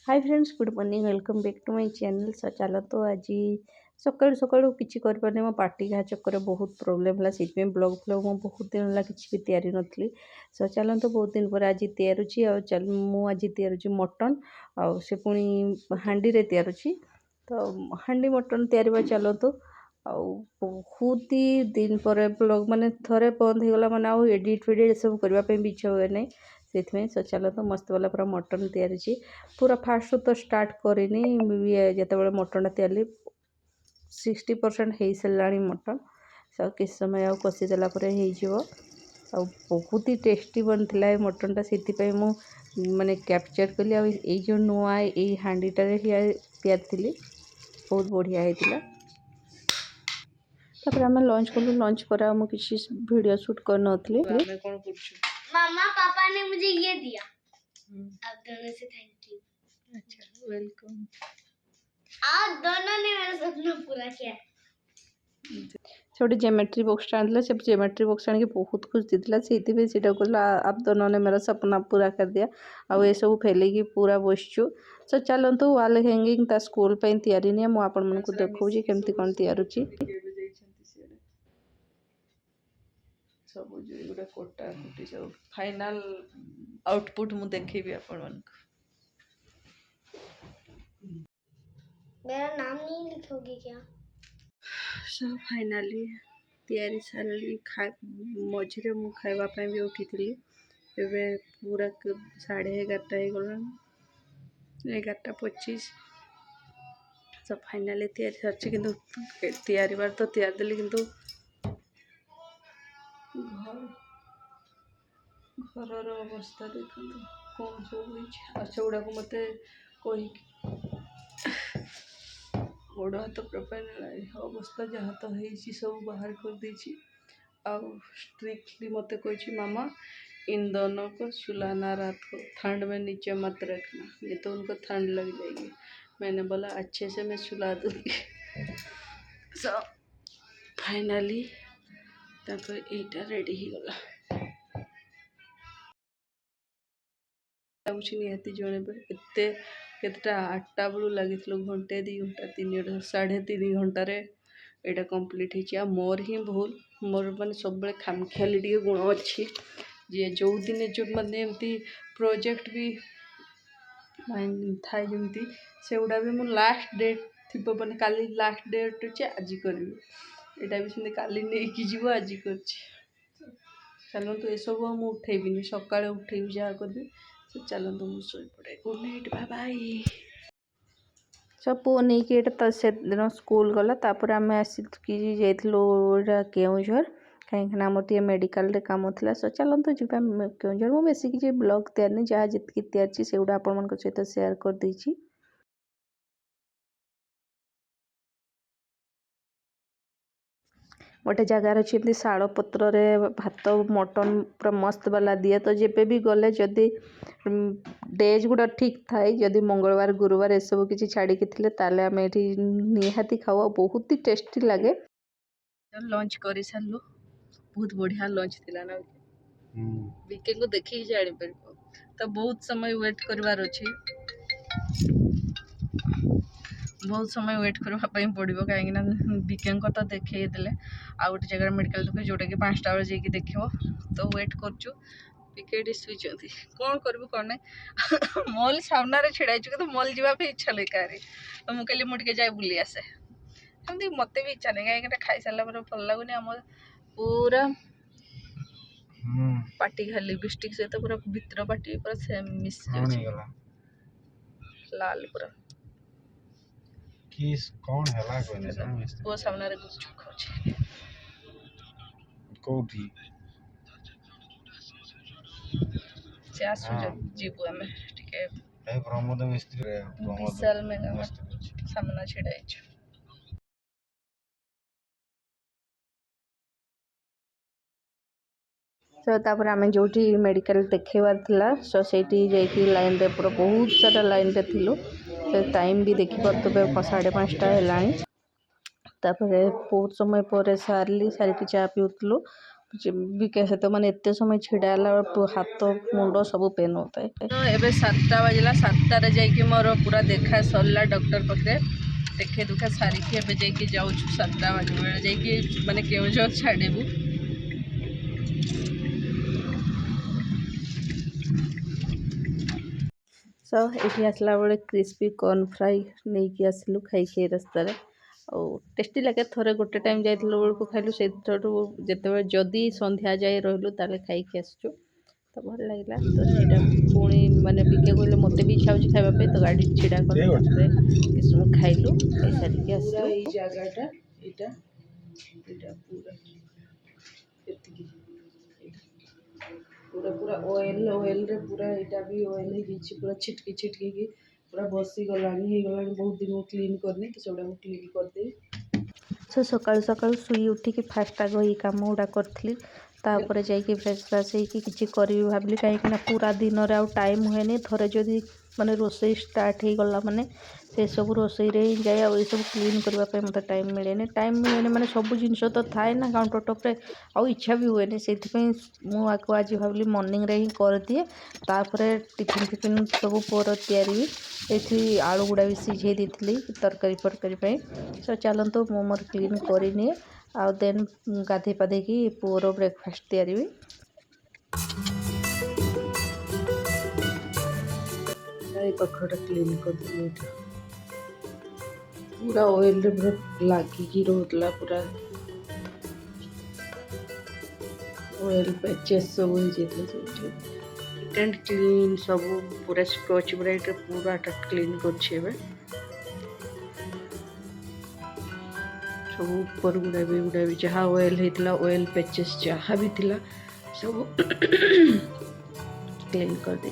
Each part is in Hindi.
Hi friends, good morning. Welcome back to my channel. चलो तो आज सकाळु सकाळु किसी कर मो पार्टी घा चक्कर बहुत प्रोब्लेम है से ब्लॉग फ्लॉग मो बहुत दिन है किसी भी तैयारी नथली। सो चलो तो बहुत दिन पर आज तैयारुची आज तैयारुची मटन आउ से पुणी हांडी रे तैयारुची। तो हांडी मटन तैयारी चलो तो आउ बहुत ही दिन पर ब्लॉग माने थरे बंद हो गला माने आउ एडिट फेडिट सब करबा पे भी इच्छा हुए नहीं से सो चलो तो मस्त वाला पूरा मटन तैयारी पूरा फास्ट तो स्टार्ट करनी जिते मटन तैयारी 60% हो सारा मटन सो किस समय आ कषिदेला हो बहुत ही टेस्टी बनता मटनटा से माने कैप्चर कली आई जो नुआ ये हांडीटारे तैयारी बहुत बढ़िया होता। तापर आम लंच कलु लंच पर किसी वीडियो शूट कर नथली। मामा पापा ने मुझे ये दिया। आप दोनों से थैंक यू। अच्छा वेलकम। आप दोनों ने मेरा सपना पूरा किया। से गोटे ज्योमेट्री बॉक्स आनी से ज्योमेट्री बॉक्स आने बहुत खुश देता से कहला आप दोनों ने मेरा सपना पूरा कर दिया। आउ ये सब फैलिकी पूरा बसचु। सो चलतु वाल हैंगिंग ता स्कूल तैयारी नहीं मुझे आपण मानक देखा केमती कौन तैयारुची सब जो कोटा कुटी सब फाइनल आउटपुट मु देखेबी आपण मानक। मेरा नाम नहीं लिखोगे क्या? सो फाइनाली तैयारी सारी मझे मु खावाई भी उठी पूरा 11:30 हो गला 11:25। सो फाइनाली तैयारी सर कि तैयारी बार तो तैयारी देली किंतु घर अवस्था देखो कौन सब सेगुड़ा को मत कही गोड़ हाथ प्रपार अवस्था जहाँ तो है सब बाहर कर देछि। आउ स्ट्रिक्टली मत कही मामा इन दोनों को सुलाना रात को ठंड में नीचे मत रखना नहीं तो उनको ठंड लग जाएगी। मैंने बोला अच्छे से मैं सुला दूँगी। सो फाइनाली एटा रेडी हो गला निहाती जड़े एत केतटा 8टा बेलू लगी घंटे 2 घंटा 3.5 घंटे यहाँ कम्प्लीट हो मोर ही भूल मोर मैंने सब खामखियाली टे गुण अच्छी जी जो दिन जो मैंने एमती प्रोजेक्ट भी थाए जमी से गुड़ा भी मुझे लास्ट डेट थी मैंने काली लास्ट डेट अच्छे आज करी यहाँ भी सेमती काली नहीं जीव आज कर चलते ये सब मुझे उठेबी सका उठेबी जहाँ करी चलते मुझे पड़े गुड नाइट बाय बाय। सब पुओ नहीं कि से दिन स्कूल गला तापर आम आसिकी जाइए केउझर कहीं आम टे मेडिकल कम था। सो चलते जी केउझर मुझे बेस किसी ब्लॉग तैयारी जहाँ जी तैयारी से गुड़ा आपण मान सहित सेयार कर देछि। गोटे जगार अच्छी शाल पत्र भात मटन पूरा मस्त वाला दिए तो जेबे भी गले जदि डेज गुड़ा ठीक थाए जदि मंगलवार गुरुवार ये सब किसी छाड़ी ताले आम ये निहाती खाऊ बहुत ही टेस्टी लगे। लंच कर सारू बहुत बढ़िया लंच थिला ना बीके को देखिए जानी पार तो बहुत समय वेट करवार अच्छी बहुत समय वेट करने पड़ो कहीं बीके तो देखे देले आ गोटे जगह मेडिकल दुख जोटा कि 5टा बेले जाकि देख तो वेट करचु बीके शुई कौन करूँ कौन ना मल सामने छिड़ा कि मल जावाई इच्छा नहीं कह तो मुझे कहली मुझे जाए बुली आसे सेमती मत भी इच्छा नहीं कहीं खाई सारा भल लगुनि आम पूरा पाटी खाली लिपस्टिक सहित पूरा भितर पाटी पूरा सेम मिस लाल पूरा किस कौन हैला कोने पुओ सामने गुपचुप खाଉଛି कोठी से आसु जीवु आमे टिके ए प्रमोद मिस्त्री रे प्रमोद विशाल मेगा सामना छिड़ा छ। सो तापर आमे जोठी मेडिकल देखेबार थिला सो सेठी जाईकी लाइन रे पूरा बहुत सारा लाइन रे थिलु तो टाइम भी देखि परतबे 5:30 हेलाणी तापर बहुत समय पर सारली सारिकी चा पिउतलु भी कैसे तो मैंने एत समय छिड़ा हाथ मुंड सब पेन होता है। तो एबे 7टा बजला 7टारे जाइए मोर पूरा देखा सरला डॉक्टर पाखे देखे दुखा सारिकी एबे जाइए जाऊँ 7टा बजे बेले जाइए माने केउझर छाड़बू। सो ये आसला बेले क्रिस्पी कॉर्न फ्राई नहीं कि आसलु खाई रास्तार और टेस्टी लगे थोड़े गोटे टाइम जाइलु बेलू खाइलु से जिते जदि संध्या जाए रही ताले खाई आसचु तो भल लगे। तो सीटा पुणी माने बिके कहले मत भी इच्छा हो खावाई तो गाड़ी छिड़ा कलु किस समय खाइलु खाई सारिकी आसलु। ये जगहटा यहाँ पूरा पूरा पूरा ऑयल ऑयल रे पूरा यहाँ भी ऑयल हो पूरा छिटकी छिटकी की पूरा बसी गलानी बहुत दिन क्लीन करनी तो सेगुड़ा क्लीन करदे। सो सकाळु सकाळु शुई उठिकी फास्ट आग ये कम गुड़ा करी तापर जाइए फ्रेश फ्राश होगी करी भाविली कहीं पूरा दिन आउ टाइम हुए थे जदि माने रोसई स्टार्ट हो गला माने से सब रोसई रे ही जाए ये सब क्लीन करने मत टाइम मिले माने सब जिनस तो थाए ना काउंटर टॉप रे आउ इच्छा भी हुए से मुझे आज भाविली मॉर्निंग रे ही कर दिए तापर टिफिन फिफिन सब पुअर तैयारी ये आलू गुड़ा भी सीझे दी तरकारी फरकारी सो चलतु मो मोर क्लीन करनी आउ देन गाधे पाधे की पुअर ब्रेकफास्ट तैयारी। पखटा क्लीन कर पूरा ऑयल रे पूरा लागिकी रोला पूरा ऑयल पैचेस सब हो क्लीन सब पूरा स्कॉच ब्राइट पूरा क्लीन कर सब ऊपर गुड़ा भी जहाँ ऑयल होता ऑयल पैचेस जहाँ भी थिला सब क्लीन कर दे।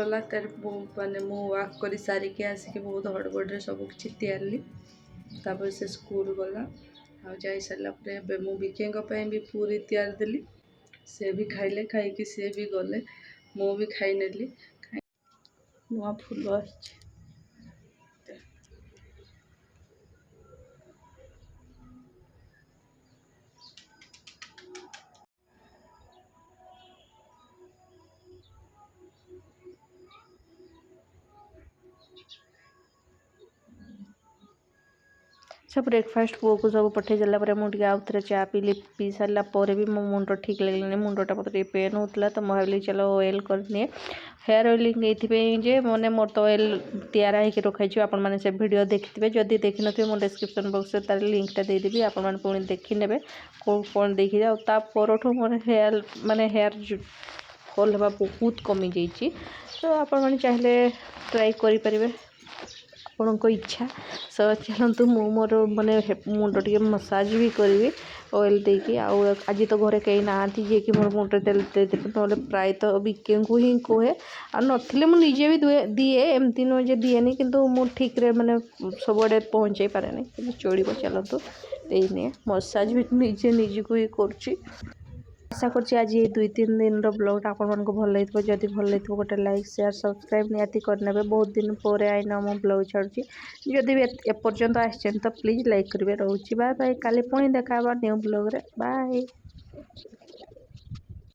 गला तर माने मु वाक कर सारिके आसिक बहुत हड़बड़े सब किसी तैयारी तापर से स्कूल गला आ जा सारापर मु विकें भी पूरी तैयार देली से भी खाइले खाई सी भी गले मु भी खाई नेली नुआ फूल आछि सब ब्रेकफास्ट पुओ को सब पठे देला मुझे आउ थे चा पी सारा भी मो मुंड ठीक लगे मुंडटा मतलब पेन होता तो मैं भाविली चलो ऑयल करनी हेयर ऑयलिंग ये मैंने मोर तो ऑयल तैयार होकर रखाई आपण मैंने से वीडियो देखिए जदि देखी नो मो डिस्क्रिप्शन बॉक्स तार लिंकटा देदेवी आपण पुणी देखी ने कौन देखी जाओ परठू मोर हेयर माने हेयर फॉल हवा बहुत कमी जाइए तो आपण मैंने चाहिए ट्राई करें आपको इच्छा सो चलतु मोर माने मुंड टे मसाज भी करी ऑयल देकी आज तो घरे कहीं ना जी कि मोर मुंड तेल देदेवे ना प्राय तो विके को ही कहे आ नथिले मुझे भी दिए एमती नुह जे दिएनि किंतु मु ठीक रे माने सबुआड़े पहुँचे पारे नहीं चलो चलतु नहीं मसाज भी निजे निजी को ही करुँची आशा करछि आज ये 2-3 दिन ब्लॉग आपण मानको भल लगिथबो जदि भल लगिथबो गोटे लाइक शेयर सब्सक्राइब निहाती करनेबे बहुत दिन पर आईना मो ब्लॉग छाड़ुछि जदि एपर्यंत आछन तो प्लीज लाइक करिवे रहउछि बाय बाय काली पुणी देखा न्यू ब्लॉग रे बाय।